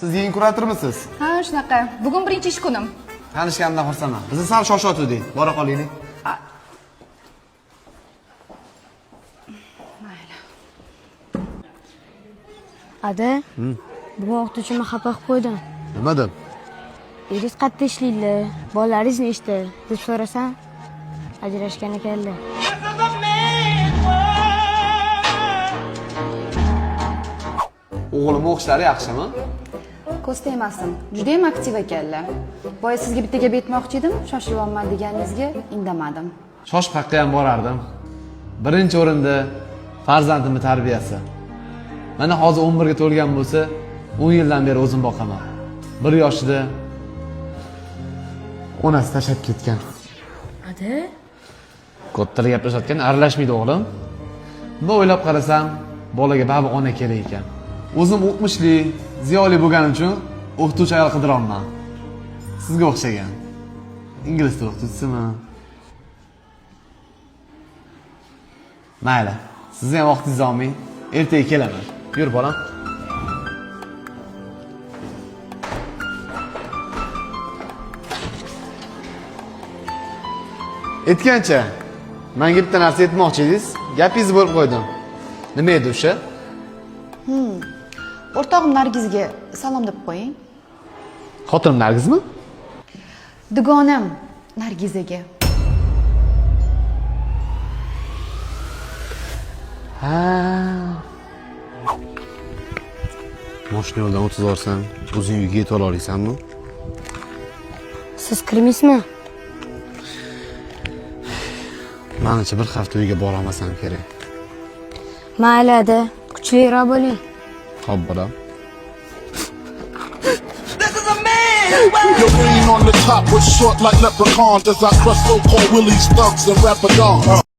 Siz yangi kuratormisiz? Ha, shunaqa. Bugun birinchi ish kunim. Tanishganimdan xursandman. Bizni sal shoshotuvdik. Bora qolaylik. Ada, bugun o'qituvchimni xafa qilib qo'ydim. Nima deb? Eringiz qayerda ishlaydi? Bolalaringiz nechta? deb so'rasam, ajrashgan ekanlar. O'g'lim o'qishlari yaxshimi? Ko'z tegmasin. Juda ham aktiv ekanlar. Boya sizga bitta gap aytmoqchi edim, shoshilyapman deganingizga indamadim. Shoshib haqqa ham borardim. Birinchi o'rinda farzandimning tarbiyasi. Mana hozir 11 ga to'lgan bo'lsa, 10 yildan beri o'zim boqaman. 1 yoshida onasi tashlab ketgan. Ada? Kattalar gaplashayotgan aralashmaydi o'g'lim. Buni o'ylab qarasam, bolaga baba ona kerak ekan. O'zim o'qimishli, ziyoli bo'lganim uchun o'qituvchi ayol qidirolman. Sizga o'xshagan. Ingliz tili o'qituvchisimi? Mayli, sizni ham vaqtingizni olmang. Ertaga kelaman. Yur bolam. Aytgancha, menga bitta narsa aytmoqchi edingiz. Gapingizni bo'lib qo'ydim. Nima edi o'sha? O'rtog'im Nargizga salom deb qo'ying. Xotinim Nargizmi? Dugonam Nargizaga. Ha. Mashina yo'ldan o'tib borsam, o'zing uyga yetib olasanmi? Siz kirmaysizmi? Menimcha bir hafta uyga bora olmasam kerak. Mayli, Ada, kuchliroq bo'ling. Xo'p, bolam. Your green on the top was short like leprechauns as I crush so-called willies, thugs, and rapper